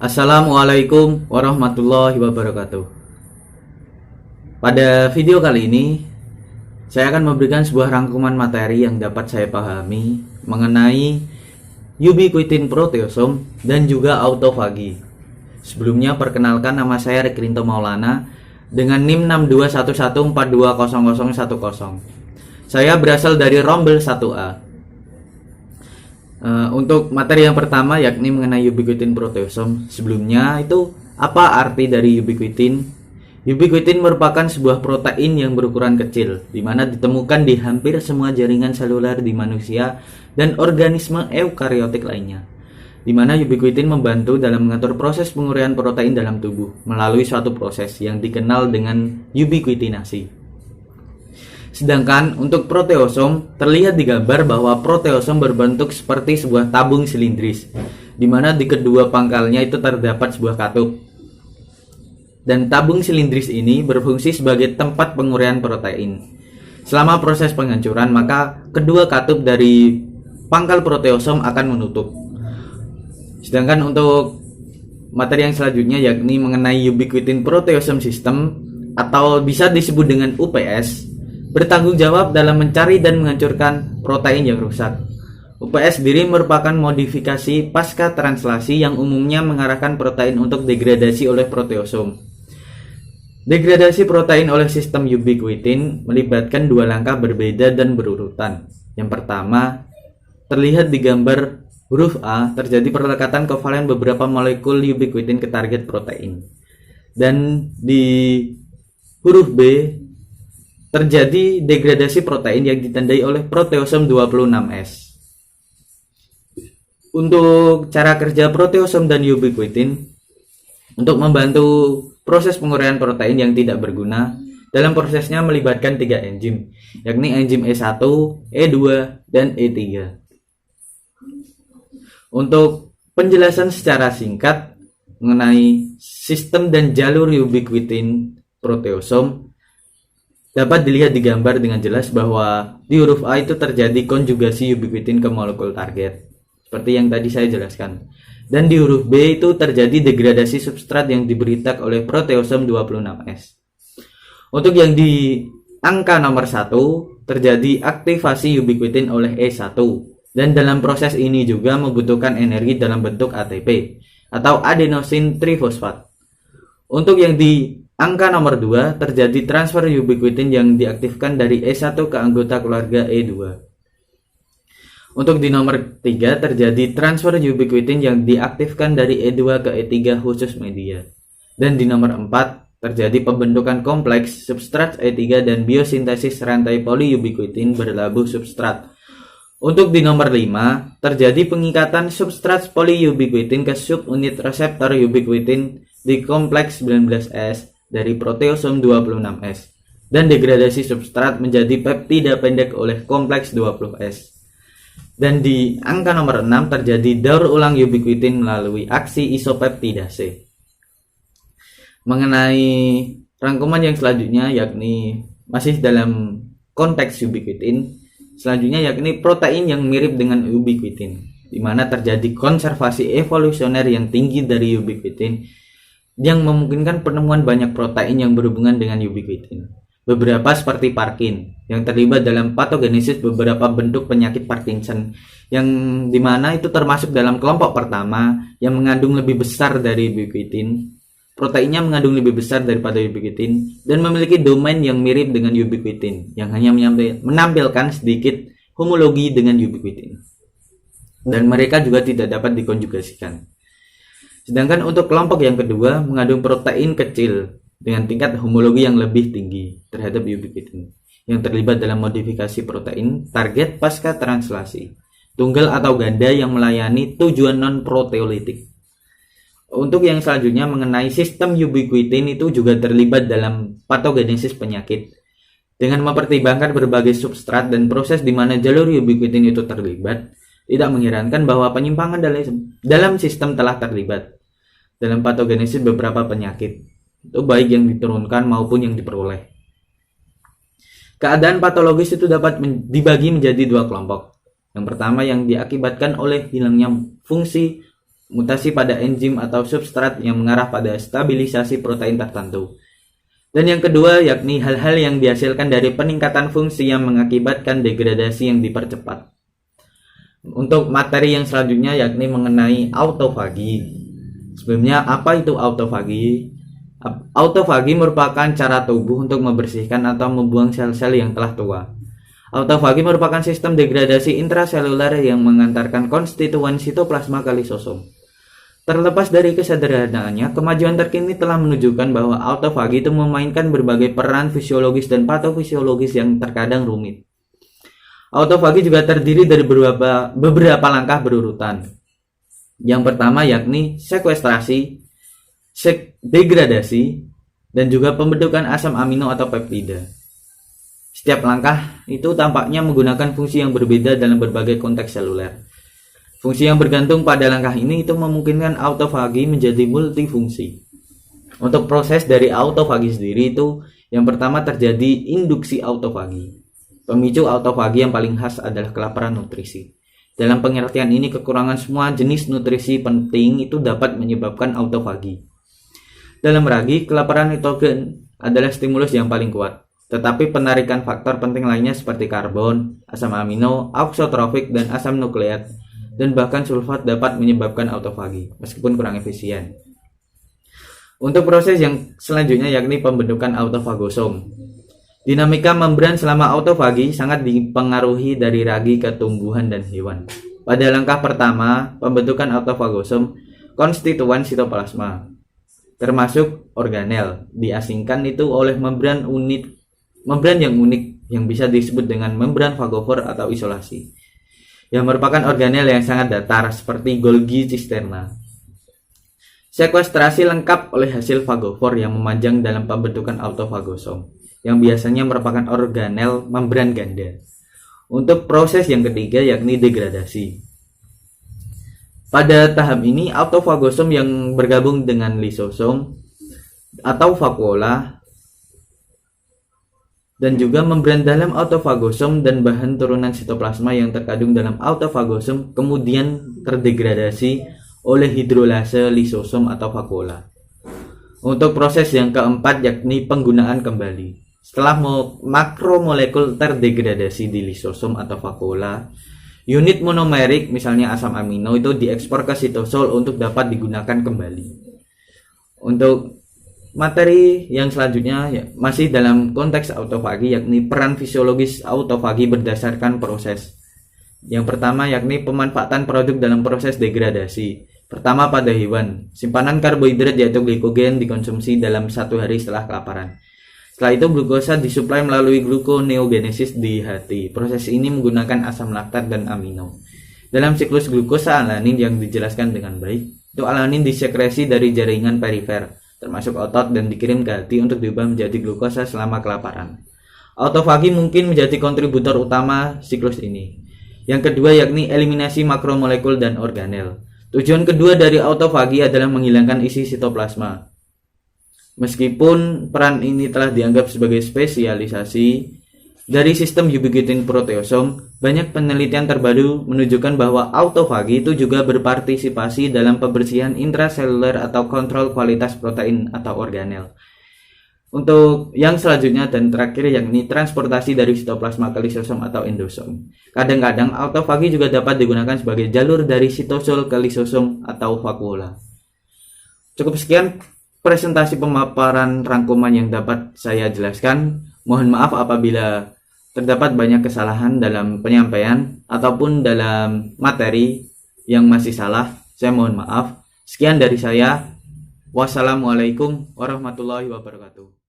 Assalamualaikum warahmatullahi wabarakatuh. Pada video kali ini, saya akan memberikan sebuah rangkuman materi yang dapat saya pahami mengenai ubiquitin proteosom dan juga autofagi. Sebelumnya perkenalkan, nama saya Rekrinto Maulana dengan NIM 6211420010. Saya berasal dari Rombel 1A. Untuk materi yang pertama yakni mengenai ubiquitin proteosom. Sebelumnya itu apa arti dari ubiquitin? Ubiquitin merupakan sebuah protein yang berukuran kecil, di mana ditemukan di hampir semua jaringan seluler di manusia dan organisme eukariotik lainnya. Di mana ubiquitin membantu dalam mengatur proses penguraian protein dalam tubuh melalui suatu proses yang dikenal dengan ubiquitinasi. Sedangkan untuk proteosom, terlihat di gambar bahwa proteosom berbentuk seperti sebuah tabung silindris, di mana di kedua pangkalnya itu terdapat sebuah katup. Dan tabung silindris ini berfungsi sebagai tempat penguraian protein. Selama proses penghancuran, maka kedua katup dari pangkal proteosom akan menutup. Sedangkan untuk materi yang selanjutnya yakni mengenai ubiquitin proteosom system atau bisa disebut dengan UPS, bertanggung jawab dalam mencari dan menghancurkan protein yang rusak. UPS sendiri merupakan modifikasi pasca translasi yang umumnya mengarahkan protein untuk degradasi oleh proteosom. Degradasi protein oleh sistem ubiquitin melibatkan dua langkah berbeda dan berurutan. Yang pertama, terlihat di gambar huruf A, terjadi perlekatan kovalen beberapa molekul ubiquitin ke target protein. Dan di huruf B, terjadi degradasi protein yang ditandai oleh proteosom 26S. Untuk cara kerja proteosom dan ubiquitin untuk membantu proses penguraian protein yang tidak berguna, dalam prosesnya melibatkan 3 enzim, yakni enzim E1, E2, dan E3. Untuk penjelasan secara singkat mengenai sistem dan jalur ubiquitin proteosom, dapat dilihat di gambar dengan jelas bahwa di huruf A itu terjadi konjugasi ubiquitin ke molekul target, seperti yang tadi saya jelaskan. Dan di huruf B itu terjadi degradasi substrat yang diberi tag oleh proteosom 26S. Untuk yang di angka nomor 1, terjadi aktivasi ubiquitin oleh E1. Dan dalam proses ini juga membutuhkan energi dalam bentuk ATP atau adenosin trifosfat. Untuk yang di angka nomor 2, terjadi transfer ubiquitin yang diaktifkan dari E1 ke anggota keluarga E2. Untuk di nomor 3, terjadi transfer ubiquitin yang diaktifkan dari E2 ke E3 khusus media. Dan di nomor 4, terjadi pembentukan kompleks substrat E3 dan biosintesis rantai polyubiquitin berlabuh substrat. Untuk di nomor 5, terjadi pengikatan substrat polyubiquitin ke subunit reseptor ubiquitin di kompleks 19S dari proteosom 26S dan degradasi substrat menjadi peptida pendek oleh kompleks 20S. Dan di angka nomor 6 terjadi daur ulang ubiquitin melalui aksi isopeptidase. Mengenai rangkuman yang selanjutnya yakni masih dalam konteks ubiquitin, selanjutnya yakni protein yang mirip dengan ubiquitin, di mana terjadi konservasi evolusioner yang tinggi dari ubiquitin yang memungkinkan penemuan banyak protein yang berhubungan dengan ubiquitin. Beberapa seperti Parkin yang terlibat dalam patogenesis beberapa bentuk penyakit Parkinson, yang dimana itu termasuk dalam kelompok pertama yang mengandung lebih besar dari ubiquitin. Proteinnya mengandung lebih besar daripada ubiquitin dan memiliki domain yang mirip dengan ubiquitin yang hanya menampilkan sedikit homologi dengan ubiquitin. Dan mereka juga tidak dapat dikonjugasikan. Sedangkan untuk kelompok yang kedua mengandung protein kecil dengan tingkat homologi yang lebih tinggi terhadap ubiquitin yang terlibat dalam modifikasi protein target pasca translasi, tunggal atau ganda yang melayani tujuan non-proteolitik. Untuk yang selanjutnya mengenai sistem ubiquitin itu juga terlibat dalam patogenesis penyakit dengan mempertimbangkan berbagai substrat dan proses di mana jalur ubiquitin itu terlibat. Tidak mengherankan bahwa penyimpangan dalam sistem telah terlibat dalam patogenesis beberapa penyakit, itu baik yang diturunkan maupun yang diperoleh. Keadaan patologis itu dapat dibagi menjadi dua kelompok. Yang pertama yang diakibatkan oleh hilangnya fungsi mutasi pada enzim atau substrat yang mengarah pada stabilisasi protein tertentu. Dan yang kedua yakni hal-hal yang dihasilkan dari peningkatan fungsi yang mengakibatkan degradasi yang dipercepat. Untuk materi yang selanjutnya yakni mengenai autofagi. Sebelumnya, apa itu autofagi? Autofagi merupakan cara tubuh untuk membersihkan atau membuang sel-sel yang telah tua. Autofagi merupakan sistem degradasi intraseluler yang mengantarkan konstituen sitoplasma ke lisosom. Terlepas dari kesederhanaannya, kemajuan terkini telah menunjukkan bahwa autofagi itu memainkan berbagai peran fisiologis dan patofisiologis yang terkadang rumit. Autofagi juga terdiri dari beberapa langkah berurutan. Yang pertama yakni sekuestrasi, degradasi, dan juga pembentukan asam amino atau peptida. Setiap langkah itu tampaknya menggunakan fungsi yang berbeda dalam berbagai konteks seluler. Fungsi yang bergantung pada langkah ini itu memungkinkan autofagi menjadi multifungsi. Untuk proses dari autofagi sendiri itu yang pertama terjadi induksi autofagi. Pemicu autofagi yang paling khas adalah kelaparan nutrisi. Dalam pengertian ini kekurangan semua jenis nutrisi penting itu dapat menyebabkan autofagi. Dalam ragi, kelaparan nitogen adalah stimulus yang paling kuat. Tetapi penarikan faktor penting lainnya seperti karbon, asam amino, auxotrofik, dan asam nukleat dan bahkan sulfat dapat menyebabkan autofagi, meskipun kurang efisien. Untuk proses yang selanjutnya yakni pembentukan autofagosom. Dinamika membran selama autofagi sangat dipengaruhi dari ragi ke tumbuhan dan hewan. Pada langkah pertama, pembentukan autofagosom, konstituen sitoplasma, termasuk organel, diasingkan itu oleh membran yang unik yang bisa disebut dengan membran fagofor atau isolasi, yang merupakan organel yang sangat datar seperti Golgi cisterna. Sekuestrasi lengkap oleh hasil fagofor yang memanjang dalam pembentukan autofagosom, yang biasanya merupakan organel membran ganda. Untuk proses yang ketiga yakni degradasi. Pada tahap ini autofagosom yang bergabung dengan lisosom atau vakuola dan juga membran dalam autofagosom dan bahan turunan sitoplasma yang terkandung dalam autofagosom kemudian terdegradasi oleh hidrolase lisosom atau vakuola. Untuk proses yang keempat yakni penggunaan kembali. Setelah makromolekul terdegradasi di lisosom atau vakuola, unit monomerik misalnya asam amino itu diekspor ke sitosol untuk dapat digunakan kembali. Untuk materi yang selanjutnya masih dalam konteks autofagi yakni peran fisiologis autofagi berdasarkan proses. Yang pertama yakni pemanfaatan produk dalam proses degradasi. Pertama pada hewan, simpanan karbohidrat yaitu glikogen dikonsumsi dalam 1 hari setelah kelaparan. Setelah itu glukosa disuplai melalui gluconeogenesis di hati. Proses ini menggunakan asam laktat dan amino. Dalam siklus glukosa alanin yang dijelaskan dengan baik, itu alanin disekresi dari jaringan perifer, termasuk otot dan dikirim ke hati untuk diubah menjadi glukosa selama kelaparan. Autofagi mungkin menjadi kontributor utama siklus ini. Yang kedua yakni eliminasi makromolekul dan organel. Tujuan kedua dari autofagi adalah menghilangkan isi sitoplasma. Meskipun peran ini telah dianggap sebagai spesialisasi dari sistem ubiquitin proteosom, banyak penelitian terbaru menunjukkan bahwa autofagi itu juga berpartisipasi dalam pembersihan intraseluler atau kontrol kualitas protein atau organel. Untuk yang selanjutnya dan terakhir yakni transportasi dari sitoplasma ke lisosom atau endosom. Kadang-kadang autofagi juga dapat digunakan sebagai jalur dari sitosol ke lisosom atau vakuola. Cukup sekian presentasi pemaparan rangkuman yang dapat saya jelaskan. Mohon maaf apabila terdapat banyak kesalahan dalam penyampaian ataupun dalam materi yang masih salah. Saya mohon maaf. Sekian dari saya. Wassalamualaikum warahmatullahi wabarakatuh.